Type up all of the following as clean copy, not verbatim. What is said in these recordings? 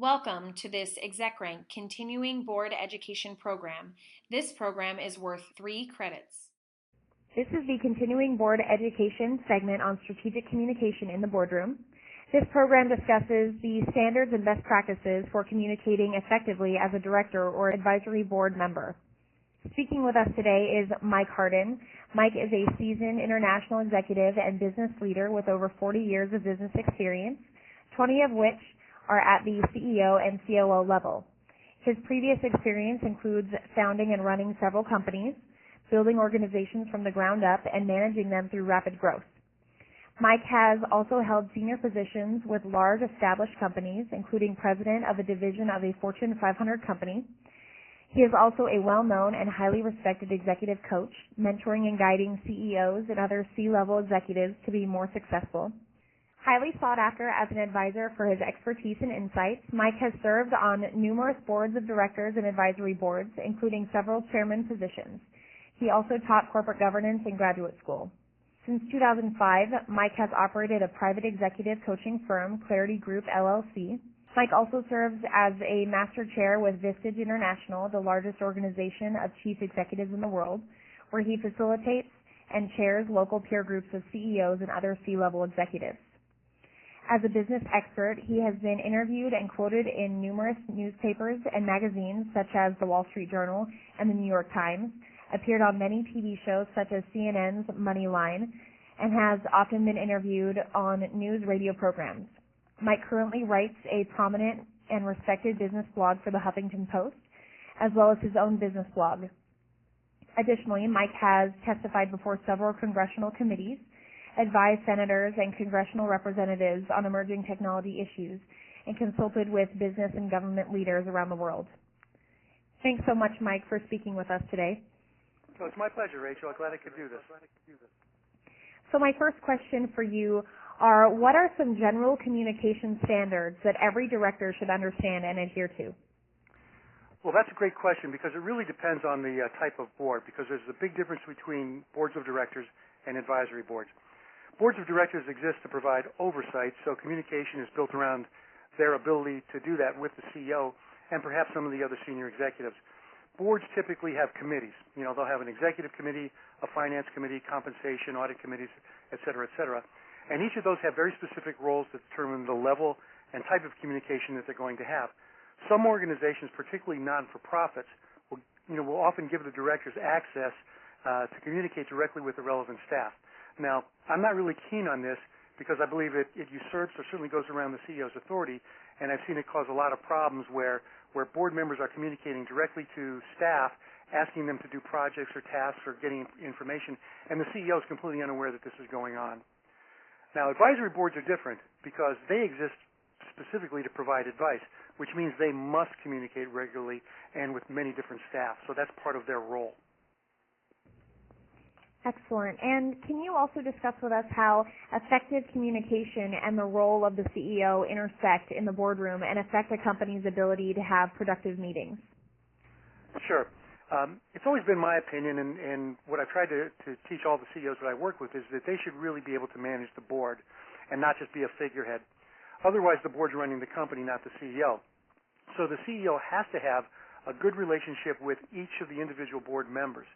Welcome to this ExecRank Continuing Board Education Program. This program is worth 3 credits. This is the Continuing Board Education segment on strategic communication in the boardroom. This program discusses the standards and best practices for communicating effectively as a director or advisory board member. Speaking with us today is Mike Harden. Mike is a seasoned international executive and business leader with over 40 years of business experience, 20 of which are at the CEO and COO level. His previous experience includes founding and running several companies, building organizations from the ground up, and managing them through rapid growth. Mike has also held senior positions with large established companies, including president of a division of a Fortune 500 company. He is also a well-known and highly respected executive coach, mentoring and guiding CEOs and other C-level executives to be more successful. Highly sought after as an advisor for his expertise and insights, Mike has served on numerous boards of directors and advisory boards, including several chairman positions. He also taught corporate governance in graduate school. Since 2005, Mike has operated a private executive coaching firm, Clarity Group, LLC. Mike also serves as a master chair with Vistage International, the largest organization of chief executives in the world, where he facilitates and chairs local peer groups of CEOs and other C-level executives. As a business expert, he has been interviewed and quoted in numerous newspapers and magazines such as the Wall Street Journal and the New York Times, appeared on many TV shows such as CNN's Moneyline, and has often been interviewed on news radio programs. Mike currently writes a prominent and respected business blog for the Huffington Post, as well as his own business blog. Additionally, Mike has testified before several congressional committees, advised senators and congressional representatives on emerging technology issues, and consulted with business and government leaders around the world. Thanks so much, Mike, for speaking with us today. Oh, it's my pleasure, Rachel. I'm glad I could do this. So my first question for you are, what are some general communication standards that every director should understand and adhere to? Well, that's a great question because it really depends on the type of board, because there's a big difference between boards of directors and advisory boards. Boards of directors exist to provide oversight, so communication is built around their ability to do that with the CEO and perhaps some of the other senior executives. Boards typically have committees. They'll have an executive committee, a finance committee, compensation, audit committees, et cetera, et cetera. And each of those have very specific roles that determine the level and type of communication that they're going to have. Some organizations, particularly non-for-profits, will often give the directors access to communicate directly with the relevant staff. Now, I'm not really keen on this because I believe it usurps or certainly goes around the CEO's authority, and I've seen it cause a lot of problems where board members are communicating directly to staff, asking them to do projects or tasks or getting information, and the CEO is completely unaware that this is going on. Now, advisory boards are different because they exist specifically to provide advice, which means they must communicate regularly and with many different staff, so that's part of their role. Excellent. And can you also discuss with us how effective communication and the role of the CEO intersect in the boardroom and affect a company's ability to have productive meetings? Sure. It's always been my opinion, and what I've tried to teach all the CEOs that I work with is that they should really be able to manage the board and not just be a figurehead. Otherwise, the board's running the company, not the CEO. So the CEO has to have a good relationship with each of the individual board members.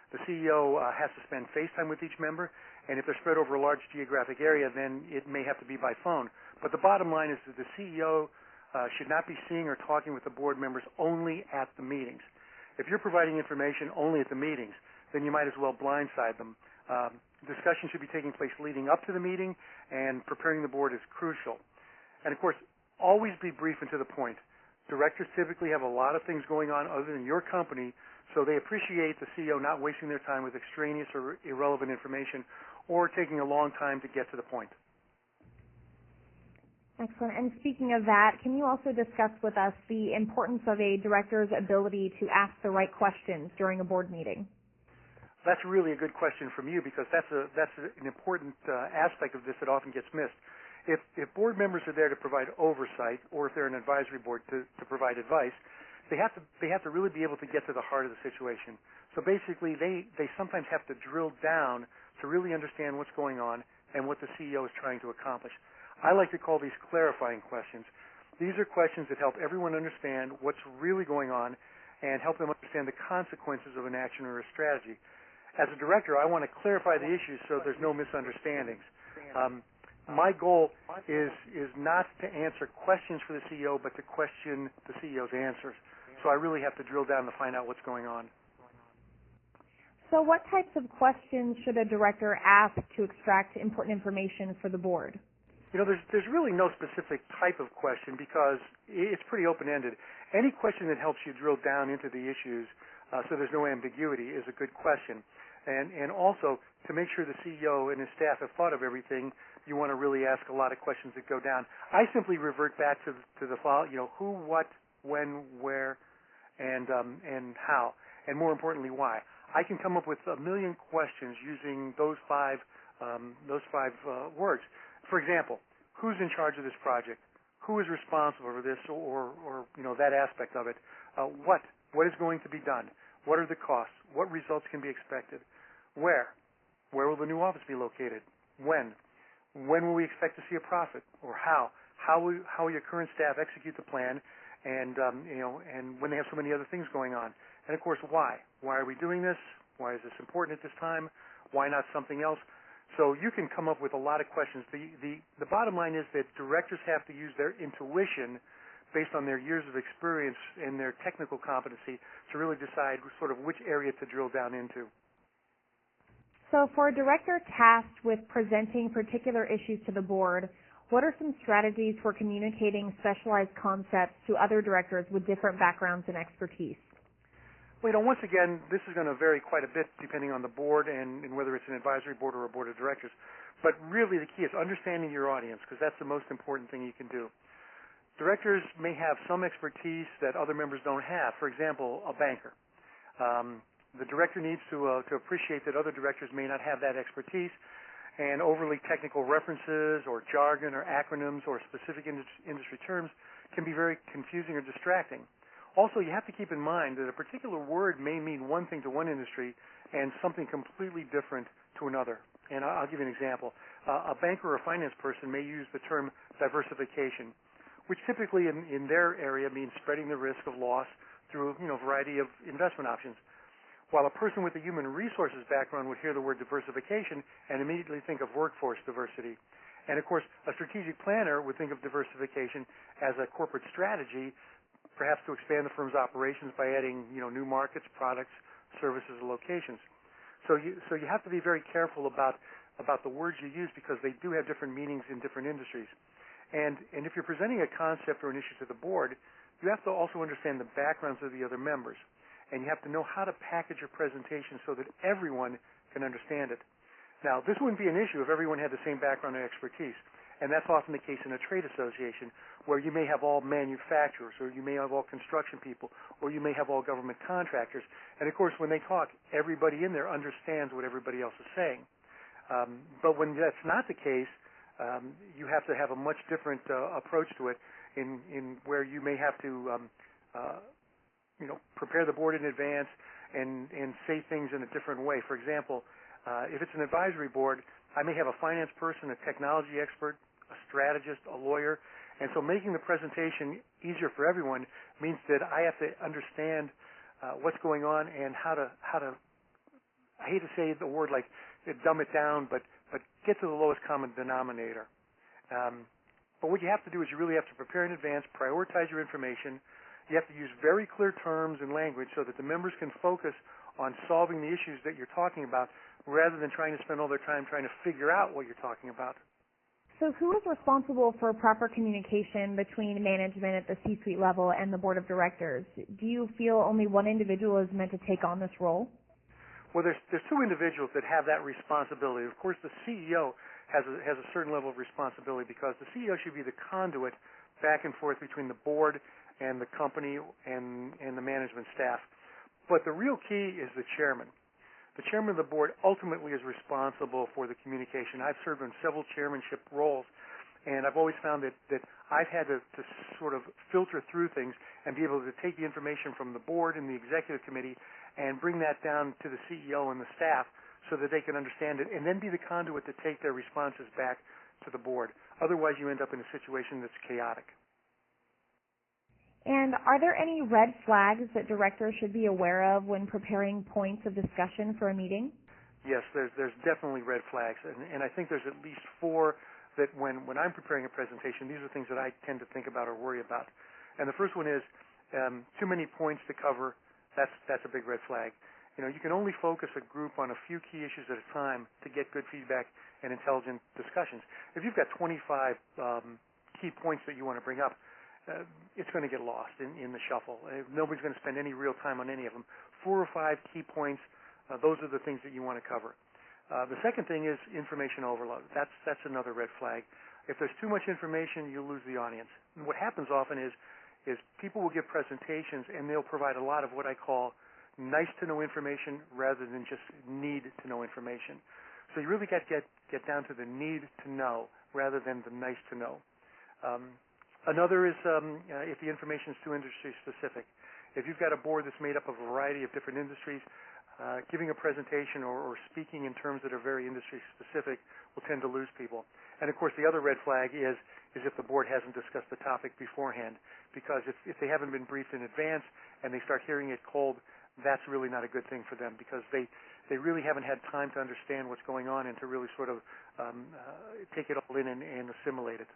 The CEO has to spend face time with each member, and if they're spread over a large geographic area, then it may have to be by phone. But the bottom line is that the CEO should not be seeing or talking with the board members only at the meetings. If you're providing information only at the meetings, then you might as well blindside them. Discussion should be taking place leading up to the meeting, and preparing the board is crucial. And, of course, always be brief and to the point. Directors typically have a lot of things going on other than your company, so they appreciate the CEO not wasting their time with extraneous or irrelevant information or taking a long time to get to the point. Excellent. And speaking of that, can you also discuss with us the importance of a director's ability to ask the right questions during a board meeting? That's really a good question from you because that's an important aspect of this that often gets missed. If board members are there to provide oversight, or if they're an advisory board to provide advice, they have to really be able to get to the heart of the situation. So basically, they sometimes have to drill down to really understand what's going on and what the CEO is trying to accomplish. I like to call these clarifying questions. These are questions that help everyone understand what's really going on and help them understand the consequences of an action or a strategy. As a director, I want to clarify the issues so there's no misunderstandings. My goal is not to answer questions for the CEO, but to question the CEO's answers. So I really have to drill down to find out what's going on. So what types of questions should a director ask to extract important information for the board? You know, there's really no specific type of question because it's pretty open-ended. Any question that helps you drill down into the issues so there's no ambiguity is a good question. And also, to make sure the CEO and his staff have thought of everything, you want to really ask a lot of questions that go down. I simply revert back to the file, you know, who, what, when, where, and how, and more importantly, why. I can come up with a million questions using those five words. For example, who's in charge of this project? Who is responsible for this or you know, that aspect of it? What is going to be done? What are the costs? What results can be expected? Where? Where will the new office be located? When? When will we expect to see a profit? Or how? How will your current staff execute the plan? And you know, and when they have so many other things going on. And of course, why? Why are we doing this? Why is this important at this time? Why not something else? So you can come up with a lot of questions. The bottom line is that directors have to use their intuition based on their years of experience and their technical competency to really decide sort of which area to drill down into. So for a director tasked with presenting particular issues to the board, what are some strategies for communicating specialized concepts to other directors with different backgrounds and expertise? Well, you know, once again, this is going to vary quite a bit depending on the board and whether it's an advisory board or a board of directors. But really the key is understanding your audience because that's the most important thing you can do. Directors may have some expertise that other members don't have. For example, a banker. The director needs to appreciate that other directors may not have that expertise, and overly technical references or jargon or acronyms or specific industry terms can be very confusing or distracting. Also, you have to keep in mind that a particular word may mean one thing to one industry and something completely different to another. And I'll give you an example. A banker or a finance person may use the term diversification, which typically in their area means spreading the risk of loss through a variety of investment options. While a person with a human resources background would hear the word diversification and immediately think of workforce diversity. And of course, a strategic planner would think of diversification as a corporate strategy, perhaps to expand the firm's operations by adding new markets, products, services, or locations. So you have to be very careful about the words you use because they do have different meanings in different industries. And if you're presenting a concept or an issue to the board, you have to also understand the backgrounds of the other members. And you have to know how to package your presentation so that everyone can understand it. Now, this wouldn't be an issue if everyone had the same background and expertise. And that's often the case in a trade association where you may have all manufacturers or you may have all construction people or you may have all government contractors. And, of course, when they talk, everybody in there understands what everybody else is saying. But when that's not the case, you have to have a much different approach to it in where you may have to prepare the board in advance and say things in a different way. For example, if it's an advisory board, I may have a finance person, a technology expert, a strategist, a lawyer, and so making the presentation easier for everyone means that I have to understand what's going on and how to I hate to say the word like dumb it down, but get to the lowest common denominator. But what you have to do is you really have to prepare in advance, prioritize your information. You have to use very clear terms and language so that the members can focus on solving the issues that you're talking about rather than trying to spend all their time trying to figure out what you're talking about. So who is responsible for proper communication between management at the C-suite level and the board of directors? Do you feel only one individual is meant to take on this role? Well, there's two individuals that have that responsibility. Of course, the CEO has a certain level of responsibility because the CEO should be the conduit back and forth between the board and the company and the management staff. But the real key is the chairman. The chairman of the board ultimately is responsible for the communication. I've served in several chairmanship roles, and I've always found that I've had to sort of filter through things and be able to take the information from the board and the executive committee and bring that down to the CEO and the staff so that they can understand it and then be the conduit to take their responses back to the board. Otherwise, you end up in a situation that's chaotic. And are there any red flags that directors should be aware of when preparing points of discussion for a meeting? Yes, there's definitely red flags, and I think there's at least 4 that when I'm preparing a presentation, these are things that I tend to think about or worry about. And the first one is too many points to cover. That's a big red flag. You know, you can only focus a group on a few key issues at a time to get good feedback and intelligent discussions. If you've got 25 key points that you want to bring up, it's going to get lost in the shuffle. Nobody's going to spend any real time on any of them. 4 or 5 key points, those are the things that you want to cover. The second thing is information overload. That's another red flag. If there's too much information, you lose the audience. And what happens often is people will give presentations and they'll provide a lot of what I call nice-to-know information rather than just need-to-know information. So you really got to get down to the need-to-know rather than the nice-to-know. Another is if the information is too industry-specific. If you've got a board that's made up of a variety of different industries, giving a presentation or speaking in terms that are very industry-specific will tend to lose people. And, of course, the other red flag is if the board hasn't discussed the topic beforehand, because if they haven't been briefed in advance and they start hearing it cold, that's really not a good thing for them because they really haven't had time to understand what's going on and to really sort of take it all in and assimilate it.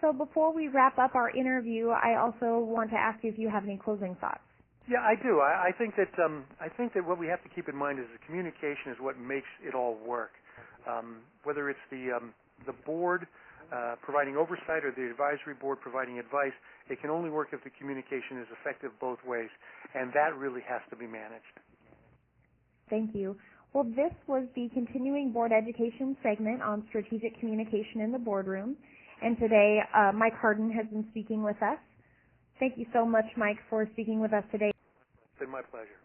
So before we wrap up our interview, I also want to ask you if you have any closing thoughts. Yeah, I do. I think that what we have to keep in mind is the communication is what makes it all work. Whether it's the board providing oversight or the advisory board providing advice, it can only work if the communication is effective both ways, and that really has to be managed. Thank you. Well, this was the continuing board education segment on strategic communication in the boardroom, and today Mike Harden has been speaking with us. Thank you so much, Mike, for speaking with us today. It's been my pleasure.